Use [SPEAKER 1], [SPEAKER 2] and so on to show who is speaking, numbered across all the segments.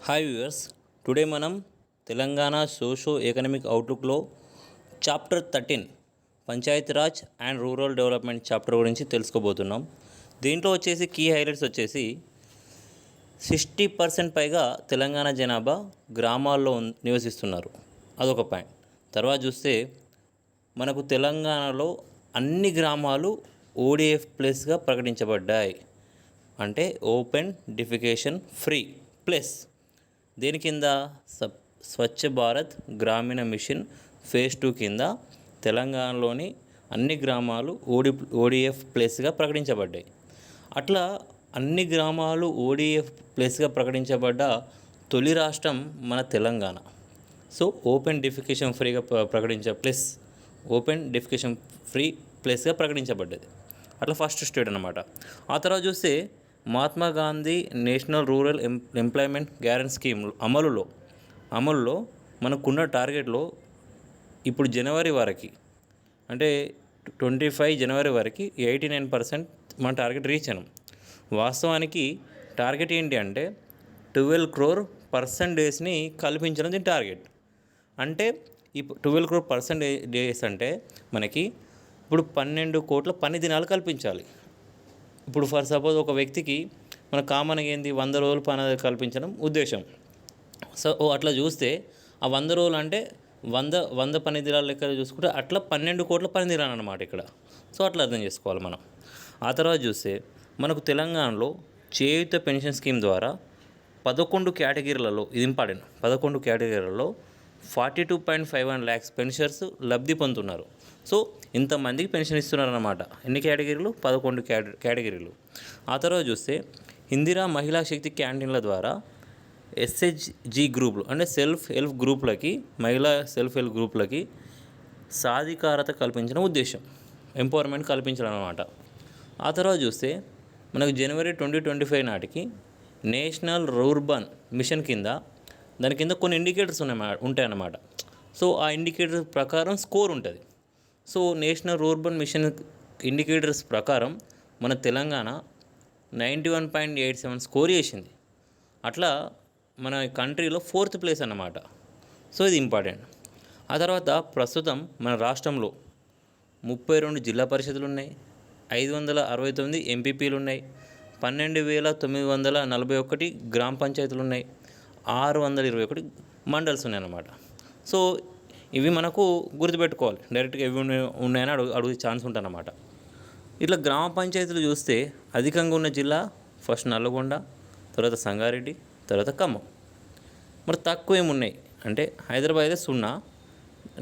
[SPEAKER 1] Hi viewers, today మనం Telangana socio economic అవుట్లుక్లో chapter 13 Panchayati Raj and rural development chapter గురించి తెలుసుకోబోతున్నాం. దీంట్లో వచ్చేసి కీ హైలైట్స్ వచ్చేసి 60% పైగా తెలంగాణ జనాభా గ్రామాల్లో నివసిస్తున్నారు, అదొక పాయింట్. తర్వాత చూస్తే మనకు తెలంగాణలో అన్ని గ్రామాలు ఓడిఎఫ్ ప్లేస్గా ప్రకటించబడ్డాయి. అంటే ఓపెన్ డిఫికేషన్ ఫ్రీ ప్లస్ దేని కింద స్వచ్ఛ భారత్ గ్రామీణ మిషన్ ఫేజ్ 2 కింద తెలంగాణలోని అన్ని గ్రామాలు ఓడిఎఫ్ ప్లేస్గా ప్రకటించబడ్డాయి. అట్లా అన్ని గ్రామాలు ఓడిఎఫ్ ప్లేస్గా ప్రకటించబడ్డ తొలి రాష్ట్రం మన తెలంగాణ. సో ఓపెన్ డిఫికేషన్ ఫ్రీగా ఓపెన్ డిఫికేషన్ ఫ్రీ ప్లేస్గా ప్రకటించబడ్డది. అట్లా ఫస్ట్ స్టేట్ అన్నమాట. ఆ తర్వాత చూస్తే Mahatma Gandhi national rural employment guarantee scheme అమలులో మనకున్న టార్గెట్లో ఇప్పుడు జనవరి వరకు, అంటే 25 జనవరి వరకు 89% మన టార్గెట్ రీచ్ అయినాం. వాస్తవానికి టార్గెట్ ఏంటి అంటే 12 crore పర్సెంటేజ్ని కల్పించడం దీని టార్గెట్. అంటే ఇప్పుడు 12 crore పర్సెంటేజ్ అంటే మనకి ఇప్పుడు 12 కోట్ల పని దినాలు కల్పించాలి. ఇప్పుడు ఫర్ సపోజ్ ఒక వ్యక్తికి మన కామన్గా ఏంది 100 రోజులు పని కల్పించడం ఉద్దేశం. సో అట్లా చూస్తే ఆ 100 రోజులు అంటే 100 పని దినాల లెక్క చూసుకుంటే అట్లా 12 కోట్ల పని దినాలు అన్నమాట ఇక్కడ. సో అట్లా అర్థం చేసుకోవాలి మనం. ఆ తర్వాత చూస్తే మనకు తెలంగాణలో చేయూత పెన్షన్ స్కీమ్ ద్వారా 11 కేటగిరీలలో, ఇది ఇంపార్టెంట్, 11 కేటగిరీలలో 42.51 lakhs పెన్షనర్స్ లబ్ధి పొందుతున్నారు. సో ఇంతమందికి పెన్షన్ ఇస్తున్నారన్నమాట. ఎన్ని కేటగిరీలు? 11 కేటగిరీలు. ఆ తర్వాత చూస్తే ఇందిరా మహిళా శక్తి క్యాంటీన్ల ద్వారా ఎస్హెచ్జి గ్రూపులు, అంటే మహిళా సెల్ఫ్ హెల్ప్ గ్రూపులకి సాధికారత కల్పించడం ఉద్దేశం, ఎంపవర్మెంట్ కల్పించడం అన్నమాట. ఆ తర్వాత చూస్తే మనకు జనవరి 2025 నాటికి నేషనల్ రూర్బన్ మిషన్ కింద దాని కింద కొన్ని ఇండికేటర్స్ ఉంటాయన్నమాట. సో ఆ ఇండికేటర్స్ ప్రకారం స్కోర్ ఉంటుంది. So national rurban machine indicators ప్రకారం మన తెలంగాణ 91.87 స్కోర్ చేసింది. అట్లా మన కంట్రీలో 4th ప్లేస్ అన్నమాట. సో ఇది ఇంపార్టెంట్. ఆ తర్వాత ప్రస్తుతం మన రాష్ట్రంలో 32 జిల్లా పరిషత్లు ఉన్నాయి, 569 ఎంపీపీలు ఉన్నాయి, 12,941 గ్రామ పంచాయతీలు ఉన్నాయి, 621 మండల్స్ ఉన్నాయన్నమాట. సో ఇవి మనకు గుర్తుపెట్టుకోవాలి. డైరెక్ట్గా ఇవి ఉన్నాయని అడుగు ఛాన్స్ ఉంటుందన్నమాట. ఇట్లా గ్రామ పంచాయతీలు చూస్తే అధికంగా ఉన్న జిల్లా ఫస్ట్ నల్లగొండ, తర్వాత సంగారెడ్డి, తర్వాత ఖమ్మం. మరి తక్కువ ఏమున్నాయి అంటే హైదరాబాద్ అయితే 0,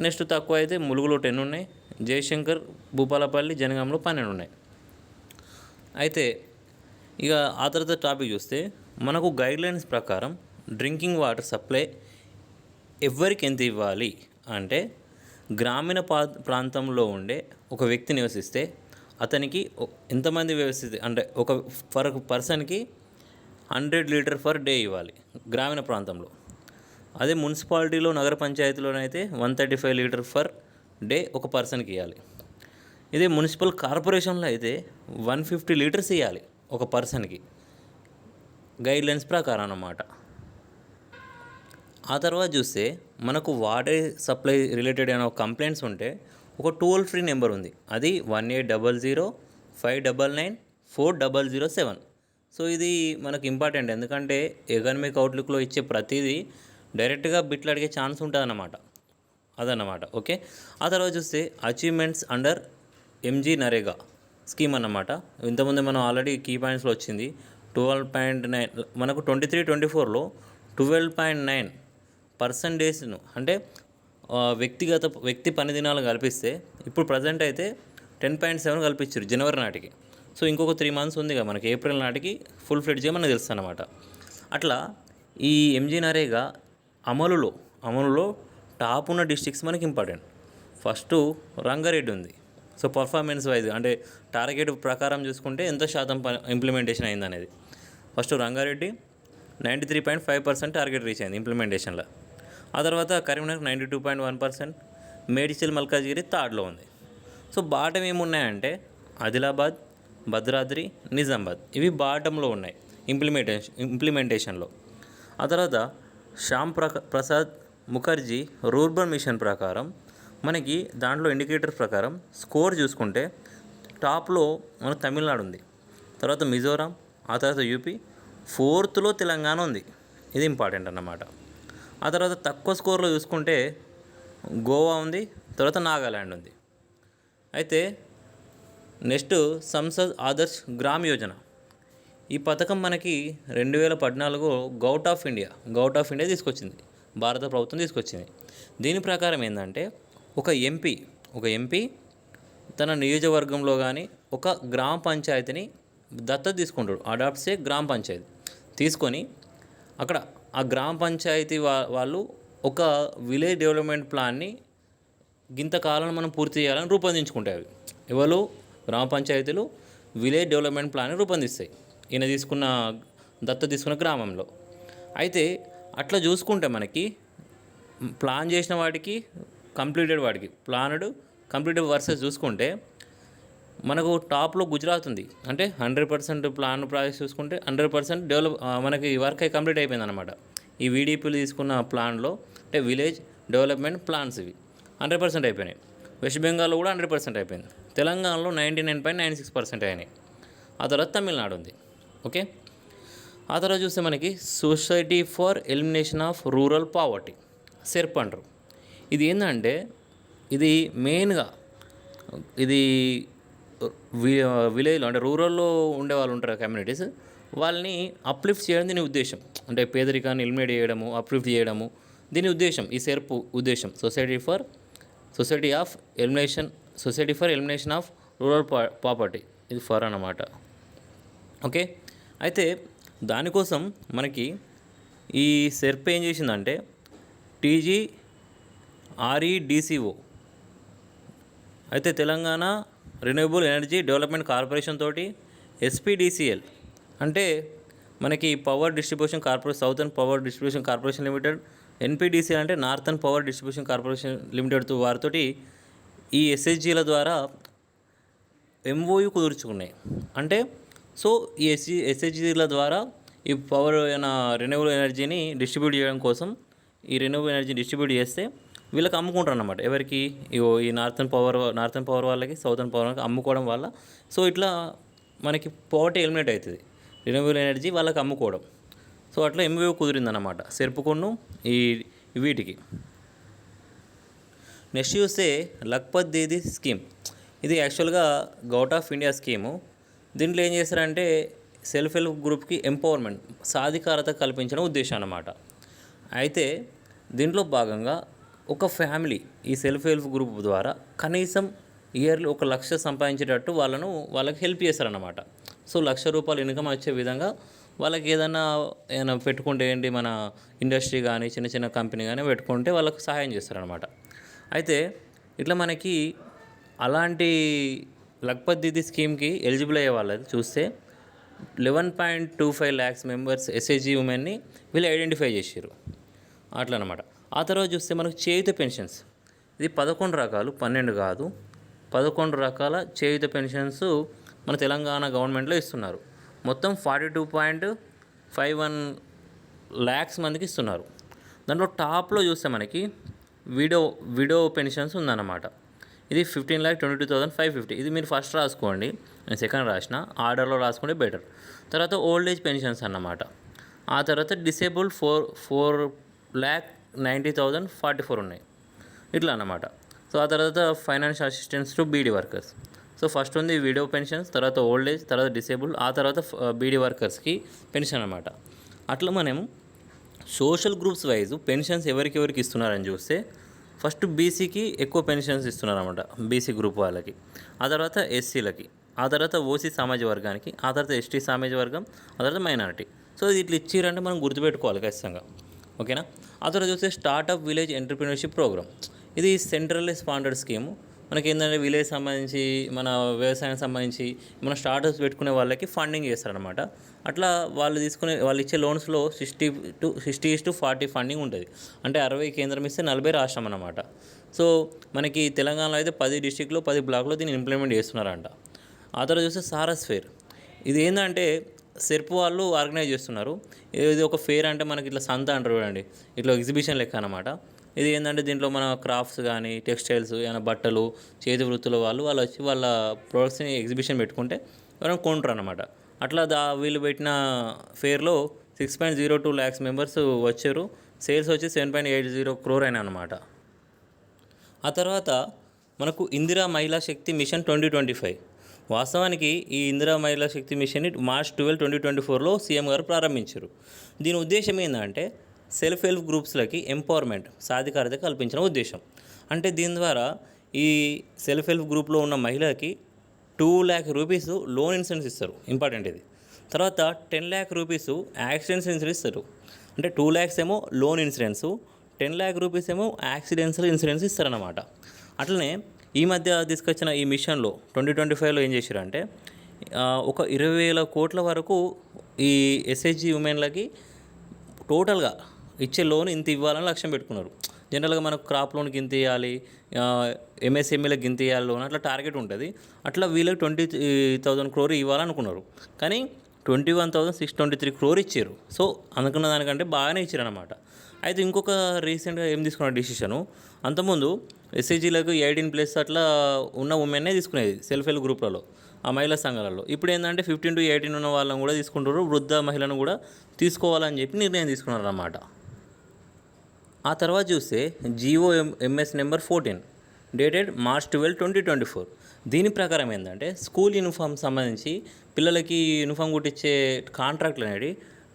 [SPEAKER 1] నెక్స్ట్ తక్కువ అయితే ములుగులో 10 ఉన్నాయి, జయశంకర్, భూపాలపల్లి, జనగాంలో 12 ఉన్నాయి. అయితే ఇక ఆ తర్వాత టాపిక్ చూస్తే మనకు గైడ్లైన్స్ ప్రకారం డ్రింకింగ్ వాటర్ సప్లై ఎవరికి ఎంత ఇవ్వాలి అంటే గ్రామీణ ప్రాంతంలో ఉండే ఒక వ్యక్తి నివసిస్తే అతనికి ఎంతమంది అంటే ఒక పర్సన్కి 100 లీటర్ పర్ డే ఇవ్వాలి గ్రామీణ ప్రాంతంలో. అదే మున్సిపాలిటీలో, నగర పంచాయతీలోనైతే 135 లీటర్ పర్ డే ఒక పర్సన్కి ఇవ్వాలి. ఇదే మున్సిపల్ కార్పొరేషన్లో అయితే 150 లీటర్స్ ఇవ్వాలి ఒక పర్సన్కి, గైడ్లైన్స్ ప్రకారం అన్నమాట. ఆ తర్వాత చూస్తే మనకు వాటర్ సప్లై రిలేటెడ్ అయిన కంప్లైంట్స్ ఉంటే ఒక టోల్ ఫ్రీ నెంబర్ ఉంది, అది 1800-599-4007. సో ఇది మనకు ఇంపార్టెంట్, ఎందుకంటే ఎకనామిక్ అవుట్లుక్లో ఇచ్చే ప్రతిదీ డైరెక్ట్గా బిట్లు అడిగే ఛాన్స్ ఉంటుంది అన్నమాట, అదన్నమాట. ఓకే. ఆ తర్వాత చూస్తే achievements under MG NREGA scheme అన్నమాట. ఇంతకుముందు మనం ఆల్రెడీ కీ పాయింట్స్లో వచ్చింది 12.9, మనకు 23-24లో 12.9% అంటే వ్యక్తి పని దినాలు కల్పిస్తే ఇప్పుడు ప్రజెంట్ అయితే 10.7 కల్పించారు జనవరి నాటికి. సో ఇంకొక 3 months ఉంది కదా మనకి, ఏప్రిల్ నాటికి ఫుల్ ఫ్లెడ్జ్గా మనకు తెలుస్తుంది అన్నమాట. అట్లా ఈ ఎంజీ నరేగా అమలులో టాప్ ఉన్న డిస్ట్రిక్ట్స్ మనకి ఇంపార్టెంట్. ఫస్ట్ రంగారెడ్డి ఉంది. సో పర్ఫార్మెన్స్ వైజ్ అంటే టార్గెట్ ప్రకారం చూసుకుంటే ఎంత శాతం ఇంప్లిమెంటేషన్ అయింది అనేది, ఫస్ట్ రంగారెడ్డి 93.5% టార్గెట్ రీచ్ అయింది ఇంప్లిమెంటేషన్లో. ఆ తర్వాత కరీంనగర్ 92.1%, మేడ్చల్ మల్కాజ్గిరి థర్డ్లో ఉంది. సో బాటం ఏమున్నాయంటే ఆదిలాబాద్, భద్రాద్రి, నిజామాబాద్, ఇవి బాటంలో ఉన్నాయి ఇంప్లిమెంటేషన్లో. ఆ తర్వాత శ్యామ్ ప్రసాద్ ముఖర్జీ రూర్బన్ మిషన్ ప్రకారం మనకి దాంట్లో ఇండికేటర్ ప్రకారం స్కోర్ చూసుకుంటే టాప్లో మన తమిళనాడు ఉంది, తర్వాత మిజోరాం, ఆ తర్వాత యూపీ, ఫోర్త్లో తెలంగాణ ఉంది. ఇది ఇంపార్టెంట్ అన్నమాట. ఆ తర్వాత తక్కువ స్కోర్లో చూసుకుంటే గోవా ఉంది, తర్వాత నాగాల్యాండ్ ఉంది. అయితే నెక్స్ట్ సంసద్ ఆదర్శ్ గ్రామ్ యోజన. ఈ పథకం మనకి 2014 గౌట్ ఆఫ్ ఇండియా తీసుకొచ్చింది, భారత ప్రభుత్వం తీసుకొచ్చింది. దీని ప్రకారం ఏంటంటే ఒక ఎంపీ తన నియోజకవర్గంలో కానీ ఒక గ్రామ పంచాయతీని దత్తత తీసుకుంటాడు. అడాప్ట్సే గ్రామ పంచాయతీ తీసుకొని అక్కడ ఆ గ్రామ పంచాయతీ వాళ్ళు ఒక విలేజ్ డెవలప్మెంట్ ప్లాన్ని గింతకాలం మనం పూర్తి చేయాలని రూపొందించుకుంటాయి. ఎవరు? గ్రామ పంచాయతీలు విలేజ్ డెవలప్మెంట్ ప్లాన్ని రూపొందిస్తాయి ఈయన దత్తత తీసుకున్న గ్రామంలో. అయితే అట్లా చూసుకుంటే మనకి ప్లాన్ చేసిన వాటికి కంప్లీటెడ్ వర్సెస్ చూసుకుంటే మనకు టాప్లో గుజరాత్ ఉంది. అంటే 100% ప్లాన్ ప్రాజెక్ట్ చూసుకుంటే 100% మనకి వర్క్ కంప్లీట్ అయిపోయింది అనమాట. ఈ వీడిపిలు తీసుకున్న ప్లాన్లో అంటే విలేజ్ డెవలప్మెంట్ ప్లాన్స్ ఇవి 100% అయిపోయినాయి. వెస్ట్ బెంగాల్లో కూడా 100% అయిపోయింది. తెలంగాణలో 99.96% అయినాయి. ఆ తర్వాత తమిళనాడు ఉంది. ఓకే, ఆ తర్వాత చూస్తే మనకి society for elimination of rural poverty, SERP అంటారు. ఇది ఏంటంటే ఇది మెయిన్గా విలేజ్లో అంటే రూరల్లో ఉండే వాళ్ళు ఉంటారు కమ్యూనిటీస్, వాళ్ళని అప్లిఫ్ట్ చేయడం దీని ఉద్దేశం. అంటే పేదరికాన్ని ఎలిమినేట్ చేయడము, అప్లిఫ్ట్ చేయడము దీని ఉద్దేశం. ఈ సెర్ప్ ఉద్దేశం society for elimination of rural poverty, ఇది ఫర్ అన్నమాట. ఓకే, అయితే దానికోసం మనకి ఈ సెర్ప్ ఏం చేసిందంటే TGREDCO అయితే Telangana renewable energy development corporation తోటి SPDCL అంటే మనకి southern power distribution corporation limited, NPDCL అంటే northern power distribution corporation limited వారితోటి ఈ SHGల ద్వారా MOU కుదుర్చుకున్నాయి. అంటే సో ఈ SHGల ద్వారా ఈ రెన్యూవబుల్ ఎనర్జీని డిస్ట్రిబ్యూట్ చేయడం కోసం ఈ రెన్యూవబుల్ ఎనర్జీ డిస్ట్రిబ్యూట్ చేస్తే వీళ్ళకి అమ్ముకుంటారు అన్నమాట. ఎవరికి? ఈ నార్థన్ పవర్ వాళ్ళకి, సౌతర్న్ పవర్ వాళ్ళకి అమ్ముకోవడం వల్ల సో ఇట్లా మనకి పవర్టీ ఎలిమినేట్ అవుతుంది, రెన్యూవబుల్ ఎనర్జీ వాళ్ళకి అమ్ముకోవడం. సో అట్లా MOU కుదిరిందన్నమాట సెర్పుకును ఈ వీటికి. నెక్స్ట్ చూస్తే లఖ్పత్ దీదీ స్కీమ్. ఇది యాక్చువల్గా గౌట్ ఆఫ్ ఇండియా స్కీము. దీంట్లో ఏం చేస్తారంటే సెల్ఫ్ హెల్ప్ గ్రూప్కి ఎంపవర్మెంట్, సాధికారత కల్పించడం ఉద్దేశం అన్నమాట. అయితే దీంట్లో భాగంగా ఒక ఫ్యామిలీ ఈ సెల్ఫ్ హెల్ప్ గ్రూప్ ద్వారా కనీసం ఇయర్లీ 1 లక్ష సంపాదించేటట్టు వాళ్ళకి హెల్ప్ చేస్తారన్నమాట. సో ₹1,00,000 ఇన్కమ్ వచ్చే విధంగా వాళ్ళకి ఏదైనా పెట్టుకుంటే ఏంటి మన ఇండస్ట్రీ కానీ చిన్న కంపెనీ కానీ పెట్టుకుంటే వాళ్ళకి సహాయం చేస్తారనమాట. అయితే ఇట్లా మనకి అలాంటి లఖ్పత్ దీదీ స్కీమ్కి ఎలిజిబుల్ అయ్యే వాళ్ళది చూస్తే 11.25 lakhs మెంబర్స్ SHG ఉమెన్ని వీళ్ళు ఐడెంటిఫై చేశారు అట్లా అనమాట. ఆ తర్వాత చూస్తే మనకు చేయూత పెన్షన్స్, ఇది 11 రకాలు, 12 కాదు, 11 రకాల చేయూత పెన్షన్స్ మన తెలంగాణ గవర్నమెంట్లో ఇస్తున్నారు. మొత్తం 42.51 lakhs మందికి ఇస్తున్నారు. దాంట్లో టాప్లో చూస్తే మనకి విడో పెన్షన్స్ ఉందన్నమాట. ఇది 15,22,550. ఇది మీరు ఫస్ట్ రాసుకోండి, నేను సెకండ్ రాసిన, ఆర్డర్లో రాసుకుంటే బెటర్. తర్వాత ఓల్డ్ ఏజ్ పెన్షన్స్ అన్నమాట. ఆ తర్వాత డిసేబుల్డ్ 4,90,044 ఉన్నాయి ఇట్లా అన్నమాట. సో ఆ తర్వాత financial assistance to beedi workers. So first ఉంది విడో పెన్షన్స్, తర్వాత ఓల్డ్ ఏజ్, తర్వాత డిసేబుల్డ్, ఆ తర్వాత బీడీ వర్కర్స్కి పెన్షన్ అన్నమాట. అట్లా మనం సోషల్ గ్రూప్స్ వైజ్ పెన్షన్స్ ఎవరికి ఇస్తున్నారని చూస్తే ఫస్ట్ బీసీకి ఎక్కువ పెన్షన్స్ ఇస్తున్నారన్నమాట, బీసీ గ్రూప్ వాళ్ళకి, ఆ తర్వాత ఎస్సీలకి, ఆ తర్వాత ఓసీ సామాజిక వర్గానికి, ఆ తర్వాత ఎస్టీ సామాజిక వర్గం, ఆ తర్వాత మైనారిటీ. సో ఇట్లా ఇచ్చిరంటే మనం గుర్తుపెట్టుకోవాలి ఖచ్చితంగా, ఓకేనా. ఆ తర్వాత చూస్తే స్టార్టప్ విలేజ్ ఎంటర్ప్రినర్షిప్ ప్రోగ్రామ్. ఇది సెంట్రల్లీ స్పాన్సర్డ్ స్కీము. మనకి ఏంటంటే విలేజ్ సంబంధించి మన వ్యవసాయానికి సంబంధించి మన స్టార్టప్స్ పెట్టుకునే వాళ్ళకి ఫండింగ్ చేస్తారనమాట. అట్లా వాళ్ళు ఇచ్చే లోన్స్లో 60-40 ఫండింగ్ ఉంటుంది. అంటే 60 కేంద్రం ఇస్తే 40 రాష్ట్రం అన్నమాట. సో మనకి తెలంగాణలో అయితే 10 డిస్టిక్లో 10 బ్లాక్లో దీన్ని ఇంప్లిమెంట్ చేస్తున్నారంట. ఆ తర్వాత చూస్తే సారస్ ఫేర్. ఇది ఏంటంటే సెర్ప్ వాళ్ళు ఆర్గనైజ్ చేస్తున్నారు. ఇది ఒక ఫేర్ అంటే మనకి ఇట్లా సంత అంటారు చూడండి, ఇట్లా ఎగ్జిబిషన్ లెక్క అనమాట. ఇది ఏంటంటే దీంట్లో మన క్రాఫ్ట్స్ కానీ టెక్స్టైల్స్ ఏమైనా బట్టలు చేతి వృత్తుల వాళ్ళు వచ్చి వాళ్ళ ప్రొడక్ట్స్ని ఎగ్జిబిషన్ పెట్టుకుంటే ఎవరైనా కొంటారు అనమాట. అట్లా వీళ్ళు పెట్టిన ఫేర్లో 6.02 lakhs మెంబర్స్ వచ్చారు. సేల్స్ వచ్చి 7.80 crore అయినా అనమాట. ఆ తర్వాత మనకు ఇందిరా మహిళా శక్తి మిషన్ 2025. వాస్తవానికి ఈ ఇందిరా మహిళా శక్తి మిషన్ని March 12, 2024లో సీఎం గారు ప్రారంభించారు. దీని ఉద్దేశం ఏంటంటే సెల్ఫ్ హెల్ప్ గ్రూప్స్లకి ఎంపవర్మెంట్, సాధికారత కల్పించిన ఉద్దేశం. అంటే దీని ద్వారా ఈ సెల్ఫ్ హెల్ప్ గ్రూప్లో ఉన్న మహిళకి 2 lakh rupees లోన్ ఇన్సూరెన్స్ ఇస్తారు. ఇంపార్టెంట్ ఇది. తర్వాత 10 lakh rupees యాక్సిడెంట్స్ ఇన్సూరెన్స్ ఇస్తారు. అంటే 2 lakhs ఏమో లోన్ ఇన్సూరెన్సు, 10 lakh rupees ఏమో యాక్సిడెంట్స్ ఇన్సూరెన్స్ ఇస్తారన్నమాట. అట్లనే ఈ మధ్య తీసుకొచ్చిన ఈ మిషన్లో 2025లో ఏం చేశారంటే ఒక 20,000 కోట్ల వరకు ఈ ఎస్హెచ్జి ఉమెన్లకి టోటల్గా ఇచ్చే లోన్ ఇంత ఇవ్వాలని లక్ష్యం పెట్టుకున్నారు. జనరల్గా మనకు క్రాప్ లోన్కి ఇంత ఇవ్వాలి, ఎంఎస్ఎంఈలకు ఇంత ఇవ్వాలి లోన్, అట్లా టార్గెట్ ఉంటుంది. అట్లా వీళ్ళకి 20,000 crore ఇవ్వాలనుకున్నారు. కానీ 21,623 crore ఇచ్చారు. సో అనుకున్న దానికంటే బాగానే ఇచ్చారన్నమాట. అయితే ఇంకొక రీసెంట్గా ఏం తీసుకున్న డిసిషను, అంతకుముందు ఎస్హెచ్జీలకు 18+ అట్లా ఉన్న ఉమెన్నే తీసుకునేది సెల్ఫ్ హెల్ప్ గ్రూప్లలో, ఆ మహిళా సంఘాలలో. ఇప్పుడు ఏంటంటే 15 to 18 ఉన్న వాళ్ళని కూడా తీసుకుంటారు, వృద్ధ మహిళను కూడా తీసుకోవాలని చెప్పి నిర్ణయం తీసుకున్నారు అన్నమాట. ఆ తర్వాత చూస్తే GOMS నెంబర్ 14 డేటెడ్ March 12, 2024. దీని ప్రకారం ఏంటంటే స్కూల్ యూనిఫామ్ సంబంధించి పిల్లలకి యూనిఫామ్ కుట్టించే కాంట్రాక్ట్లు అనేవి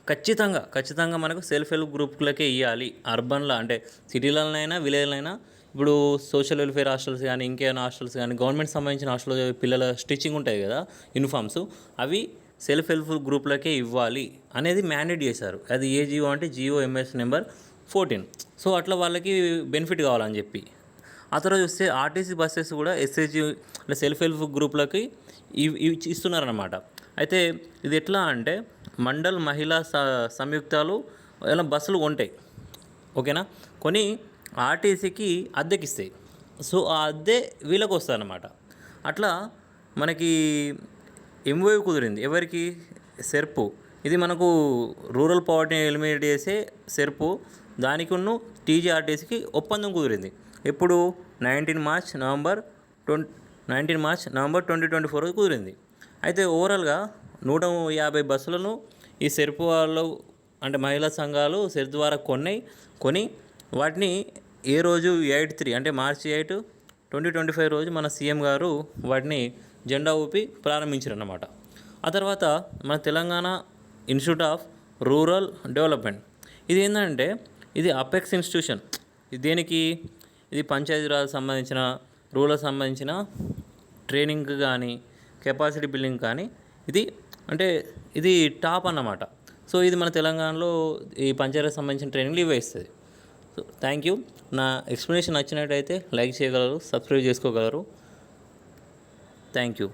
[SPEAKER 1] ఖచ్చితంగా మనకు సెల్ఫ్ హెల్ప్ గ్రూప్లకే ఇవ్వాలి. అర్బన్లో అంటే సిటీలనైనా విలేజ్లైనా. ఇప్పుడు సోషల్ వెల్ఫేర్ హాస్టల్స్ కానీ ఇంకేమైనా హాస్టల్స్ కానీ గవర్నమెంట్ సంబంధించిన హాస్టల్ పిల్లల స్టిచ్చింగ్ ఉంటాయి కదా యూనిఫామ్స్, అవి సెల్ఫ్ హెల్ప్ గ్రూప్లకే ఇవ్వాలి అనేది మ్యాండేట్ చేశారు. అది ఏ జియో అంటే GOMS నెంబర్ 14. సో అట్లా వాళ్ళకి బెనిఫిట్ కావాలని చెప్పి. ఆ తర్వాత చూస్తే ఆర్టీసీ బస్సెస్ కూడా ఎస్హెచ్జి అంటే సెల్ఫ్ హెల్ప్ గ్రూప్లకి ఇస్తున్నారన్నమాట. అయితే ఇది ఎట్లా అంటే మండల్ మహిళా సంయుక్తాలు ఏమైనా బస్సులు కొంటాయి, ఓకేనా, కొని ఆర్టీసీకి అద్దెకిస్తాయి. సో ఆ అద్దె వీళ్ళకి వస్తుందన్నమాట. అట్లా మనకి ఎంఓయూ కుదిరింది. ఎవరికి? సెర్పు. ఇది మనకు రూరల్ పావర్టీని ఎలిమినేట్ చేసే సెర్పు. దానికి ఉన్న టీజీఆర్టీసీకి ఒప్పందం కుదిరింది. ఎప్పుడు? 19 March, November 2024 కుదిరింది. అయితే ఓవరాల్గా 150 బస్సులను ఈ సెర్పు వాళ్ళు అంటే మహిళా సంఘాలు సెర్ప్ ద్వారా కొని వాటిని ఏ రోజు 8/3 అంటే March 8, 2025 రోజు మన సీఎం గారు వాటిని జెండా ఊపి ప్రారంభించారన్నమాట. ఆ తర్వాత మన Telangana institute of rural development, ఇది ఏంటంటే ఇది అపెక్స్ ఇన్స్టిట్యూషన్. దేనికి? ఇది పంచాయతీరాజ్ సంబంధించిన రూరల్ సంబంధించిన ట్రైనింగ్ కానీ కెపాసిటీ బిల్డింగ్ కానీ ఇది టాప్ అన్నమాట. సో ఇది మన తెలంగాణలో ఈ పంచాయతీరాజ్ సంబంధించిన ట్రైనింగ్లు ఇవే ఇస్తుంది. So thank you. నా ఎక్స్ప్లెనేషన్ నచ్చినట్టయితే లైక్ చేయగలరు, సబ్స్క్రైబ్ చేసుకోగలరు. Thank you.